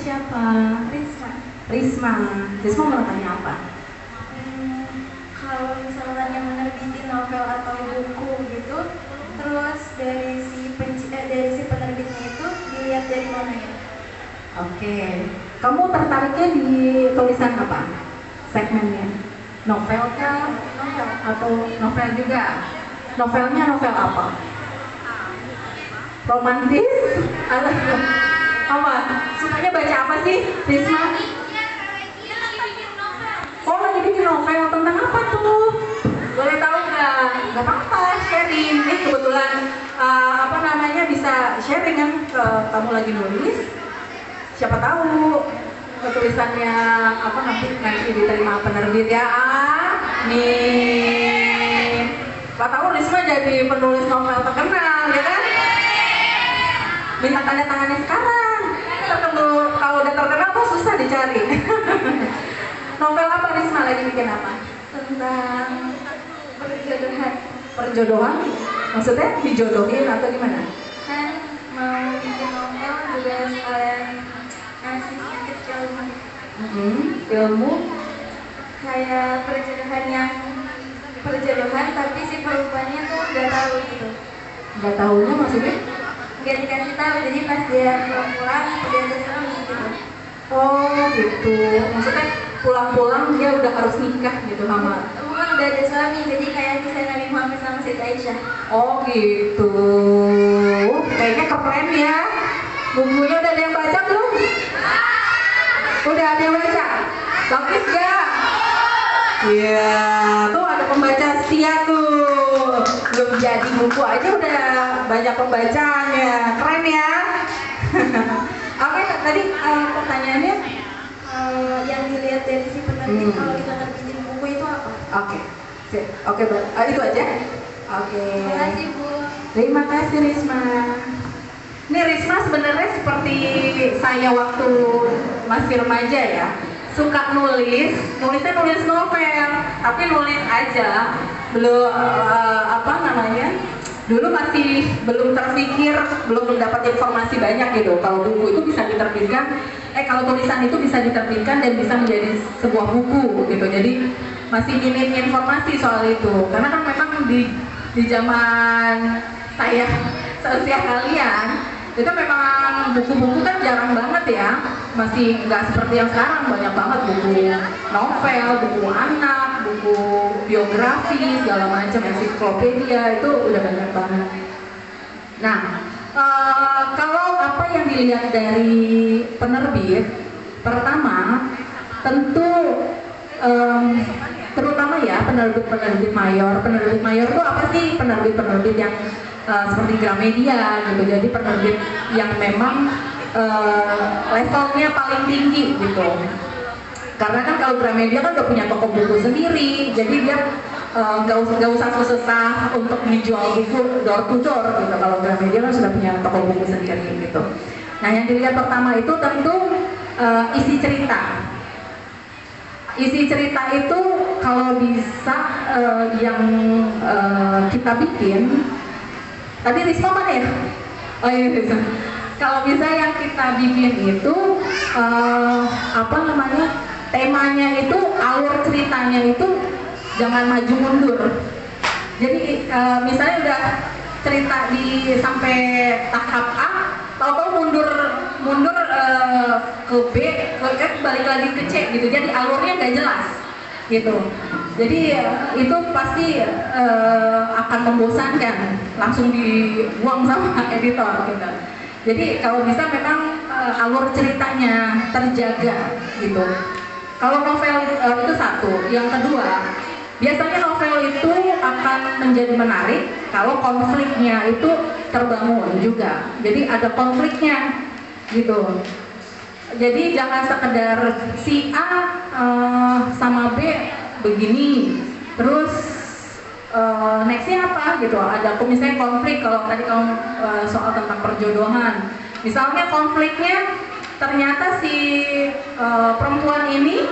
siapa? Risma. Risma. Risma mau tanya apa? Kalau misalnya menerbitin novel atau buku gitu, terus dari si penerbitnya itu dilihat dari mana ya? Oke. Kamu tertariknya di tulisan apa? Segmennya? Novel kah? Novel. Atau novel juga? Novelnya novel apa? Romantis? Atau apa? Sukanya baca apa sih, Risma? Oh, lagi bikin novel. Tentang apa tuh? Boleh tahu nggak? Nggak apa-apa, sharing. Kebetulan apa namanya bisa sharing kan? Kamu lagi nulis, siapa tahu tulisannya apa nanti diterima penerbit ya. Nih, Pak tahu Risma jadi penulis novel terkenal, ya kan? Minta tanda tangannya sekarang. Kalau udah terkenal tuh susah dicari. Novel apa Risma lagi bikin apa? Tentang perjodohan. Perjodohan? Maksudnya dijodohin atau gimana? Kan mau bikin novel juga sekalian ngasih sedikit ilmu. Ilmu? Kayak perjodohan tapi si perempuannya tuh nggak tahu gitu. Nggak tahunya maksudnya? Nggak dikasih tahu, jadi pas dia pulang udah ada suami gitu. Oh gitu. Maksudnya pulang-pulang dia udah harus nikah gitu sama? Bukan udah ada suami, jadi kayak kisah Nabi Muhammad sama Siti Aisyah. Oh gitu. Kayaknya keren ya. Bukunya udah ada yang baca belum? Udah ada yang baca? Bagus gak? Iya, tuh ada pembaca setia tuh. Belum jadi buku aja udah banyak pembacanya. Keren ya. Oke, tadi pertanyaannya Yang dilihat dari si penerbit kalau kita nerbitin buku itu apa? Oke. Oke, itu aja. Oke. Terima kasih Bu. Terima kasih Risma. Ini Risma sebenarnya seperti saya waktu masih remaja ya. Suka nulisnya nulis novel, tapi nulis aja. Belum apa namanya? Dulu masih belum terpikir, belum dapat informasi banyak gitu. Kalau buku itu bisa diterbitkan, kalau tulisan itu bisa diterbitkan dan bisa menjadi sebuah buku gitu. Jadi masih minim informasi soal itu. Karena kan memang di zaman saya seusia kalian itu memang buku-buku kan jarang banget ya, masih nggak seperti yang sekarang, banyak banget buku novel, buku anak, buku biografi, segala macam, ensiklopedia itu udah banyak banget. Nah, kalau apa yang dilihat dari penerbit, pertama tentu terutama ya penerbit mayor. Penerbit mayor itu apa sih? Penerbit yang seperti Gramedia gitu, jadi penerbit yang memang levelnya paling tinggi gitu. Karena kan kalau Gramedia kan udah punya toko buku sendiri, jadi dia nggak usah susah untuk menjual buku door to door gitu. Kalau Gramedia kan sudah punya toko buku sendiri gitu. Nah, yang dilihat pertama itu tentu isi cerita. Isi cerita itu kalau bisa yang kita bikin. Tadi Risma mana ya? Oh iya Risma. Kalau bisa yang kita bikin itu apa namanya, temanya itu, alur ceritanya itu jangan maju mundur. Jadi misalnya udah cerita di sampai tahap A, tahu-tahu mundur ke B, ke balik lagi ke C gitu. Jadi alurnya nggak jelas gitu. Jadi itu pasti akan membosankan, langsung dibuang sama editor gitu. Jadi kalau bisa memang alur ceritanya terjaga gitu. Kalau novel itu satu. Yang kedua, biasanya novel itu akan menjadi menarik kalau konfliknya itu terbangun juga. Jadi ada konfliknya gitu. Jadi jangan sekedar si A sama B begini, terus nextnya apa gitu. Ada misalnya konflik, kalau tadi kamu soal tentang perjodohan, misalnya konfliknya ternyata si perempuan ini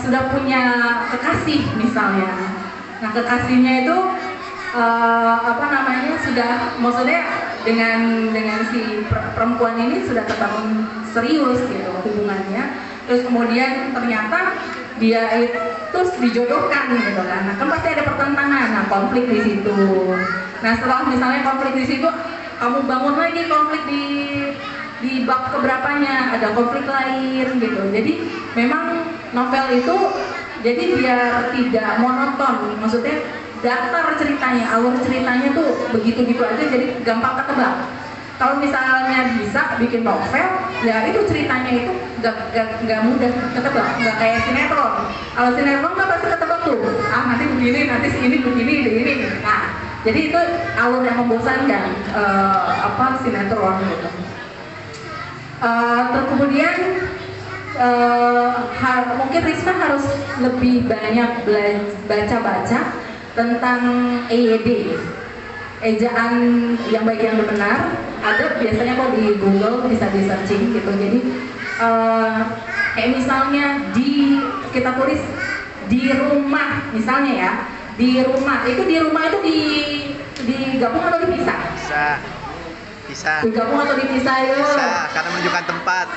sudah punya kekasih misalnya. Nah, kekasihnya itu apa namanya, sudah, maksudnya dengan si perempuan ini sudah terbangun serius gitu hubungannya, terus kemudian ternyata dia itu dijodohkan gitu kan. Nah kan pasti ada pertentangan, nah konflik di situ. Nah setelah misalnya konflik di situ, kamu bangun lagi konflik di bab keberapanya, ada konflik lain gitu. Jadi memang novel itu jadi biar tidak monoton, maksudnya datar ceritanya, alur ceritanya tuh begitu-gitu aja, jadi gampang ketebak. Kalau misalnya bisa bikin novel, ya itu ceritanya itu gak mudah ketebak, nggak kayak sinetron. Kalau sinetron kan pasti ketebak tuh, nanti begini, nanti ini begini, ini. Nah, jadi itu alur yang membosankan, sinetron gitu. Terus kemudian mungkin Risma harus lebih banyak baca-baca tentang EYD, ejaan yang baik yang benar. Ada biasanya kok di Google bisa di searching gitu. Jadi kayak misalnya kita tulis di rumah misalnya ya, di rumah itu digabung atau dipisah? Bisa digabung atau dipisah? Ayo, bisa, karena menunjukkan tempat.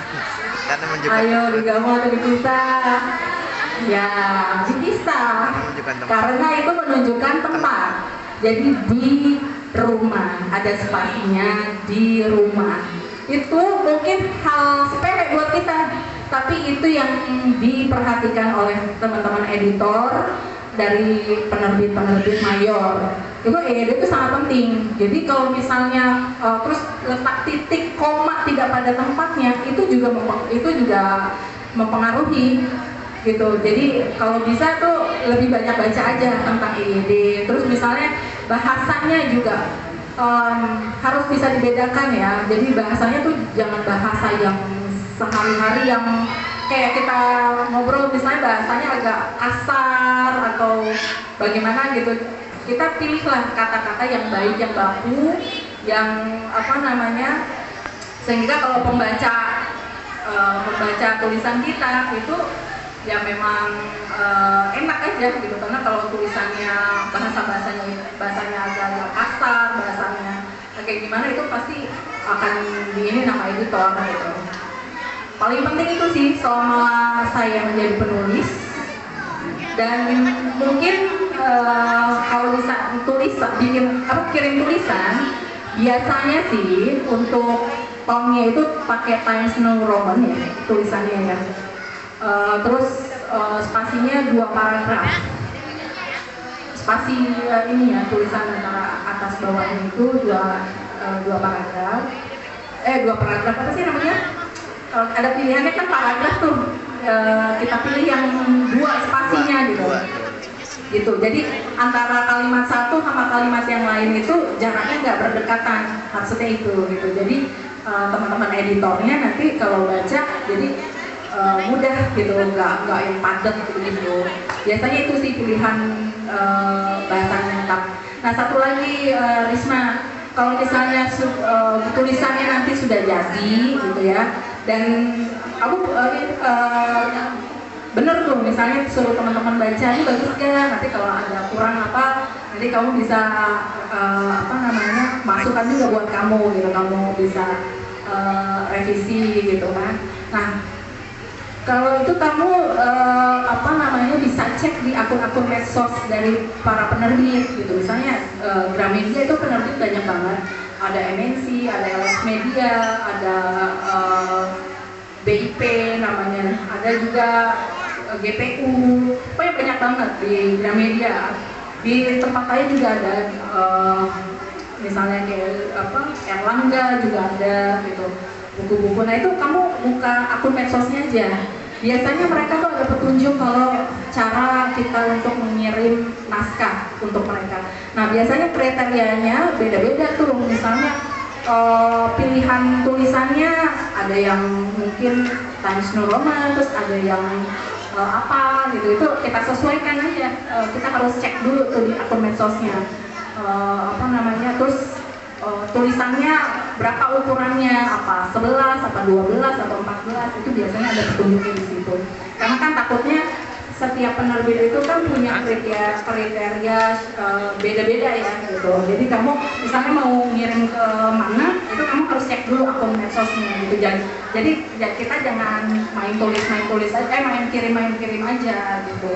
Ayo digabung atau dipisah? Ya dipisah, karena itu menunjukkan tempat. Jadi di rumah, ada spasinya di rumah. Itu mungkin hal sepele buat kita, tapi itu yang diperhatikan oleh teman-teman editor dari penerbit mayor. Itu itu sangat penting. Jadi kalau misalnya terus letak titik koma tidak pada tempatnya, itu juga mempengaruhi gitu. Jadi kalau bisa tuh lebih banyak baca aja tentang EYD. Terus misalnya bahasanya juga harus bisa dibedakan ya. Jadi bahasanya tuh jangan bahasa yang sehari-hari yang kayak kita ngobrol, misalnya bahasanya agak kasar atau bagaimana gitu. Kita pilihlah kata-kata yang baik, yang baku, yang sehingga kalau pembaca tulisan kita itu ya memang enak aja gitu. Karena kalau tulisannya bahasanya agak kasar, bahasanya kayak gimana, itu pasti akan nama editor gitu. Paling penting itu sih selama saya menjadi penulis. Dan mungkin kalau bisa kirim tulisan, biasanya sih untuk tonnya itu pakai Times New Roman ya tulisannya ya. Terus spasinya 2 paragraf. Spasi ini ya, tulisan antara atas bawahnya itu 2 paragraf. 2 paragraf apa sih namanya? Ada pilihannya kan paragraf tuh. Kita pilih yang 2 spasinya gitu. Jadi antara kalimat satu sama kalimat yang lain itu jaraknya nggak berdekatan, maksudnya itu gitu. Jadi teman-teman editornya nanti kalau baca jadi mudah gitu, nggak yang padat gitu. Biasanya itu sih pilihan bahasanya lengkap. Nah satu lagi Risma, kalau misalnya tulisannya nanti sudah jadi gitu ya, dan kamu bener tuh misalnya suruh teman-teman baca, ini bagus gak, nanti kalau ada kurang apa nanti kamu bisa masukkan juga buat kamu gitu, kamu bisa revisi gitu kan. Nah kalau itu kamu bisa cek di akun-akun medsos dari para penerbit gitu. Misalnya Gramedia itu penerbit banyak banget, ada MNC, ada LS Media, ada BIP namanya, ada juga GPU, pokoknya banyak banget di Gramedia. Di tempat lain juga ada, misalnya kayak Erlangga juga ada gitu, buku-buku. Nah itu kamu buka akun medsosnya aja. Biasanya mereka tuh ada petunjuk kalau cara kita untuk mengirim naskah untuk mereka. Nah biasanya kriterianya beda-beda tuh. Misalnya pilihan tulisannya ada yang mungkin Times New Roman, terus ada yang gitu. Itu kita sesuaikan aja. Kita harus cek dulu tuh di akun medsosnya. Terus tulisannya berapa ukurannya, apa 11, apa 12, atau 14, itu biasanya ada petunjuknya di situ. Karena kan takutnya setiap penerbit itu kan punya kriteria beda-beda ya gitu. Jadi kamu misalnya mau ngirim ke mana, itu kamu harus cek dulu akun medsosnya gitu. Jadi kita jangan main tulis aja, main kirim aja gitu.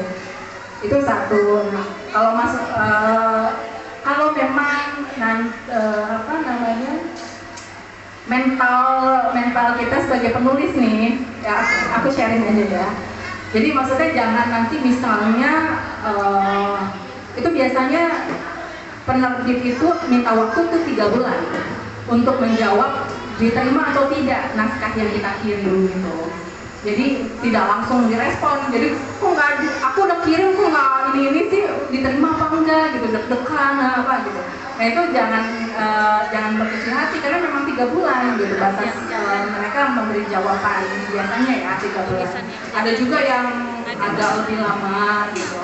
Itu satu. Nah, kalau masuk kalau memang apa namanya mental kita sebagai penulis nih, ya aku sharing aja ya. Jadi maksudnya jangan nanti misalnya itu biasanya penerbit itu minta waktu tuh 3 bulan untuk menjawab diterima atau tidak naskah yang kita kirim gitu. Jadi tidak langsung direspon. Jadi kok nggak, aku udah kirim kok nggak ini sih diterima apa enggak gitu, deg-degan apa gitu. Nah itu jangan berkecil hati karena memang 3 bulan gitu batas mereka memberi jawaban biasanya ya 3 bulan. Ada juga yang agak lebih lama gitu.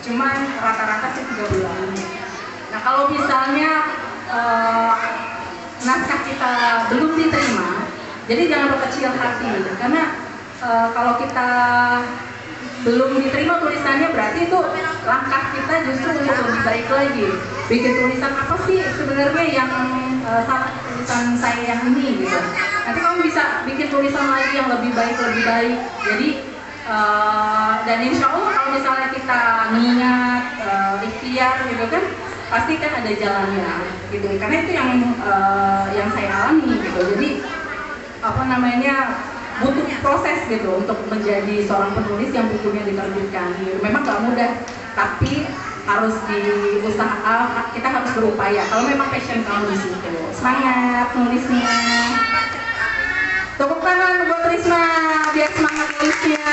Cuman rata-rata sih 3 bulan. Nah kalau misalnya naskah kita belum diterima, jadi jangan berkecil hati karena kalau kita belum diterima tulisannya berarti itu langkah kita justru untuk lebih baik lagi. Bikin tulisan apa sih sebenarnya yang salah tulisan saya yang ini gitu. Nanti kamu bisa bikin tulisan lagi yang lebih baik. Jadi dan insya Allah kalau misalnya kita mengingat ikhtiar gitu kan, pasti kan ada jalannya gitu. Karena itu yang saya alami gitu. Jadi apa namanya butuh proses gitu untuk menjadi seorang penulis yang bukunya diterbitkan. Memang gak mudah, tapi harus diusaha, kita harus berupaya. Kalau memang passion kamu di situ, semangat nulisnya. Tepuk tangan buat Risma biar semangat nulisnya.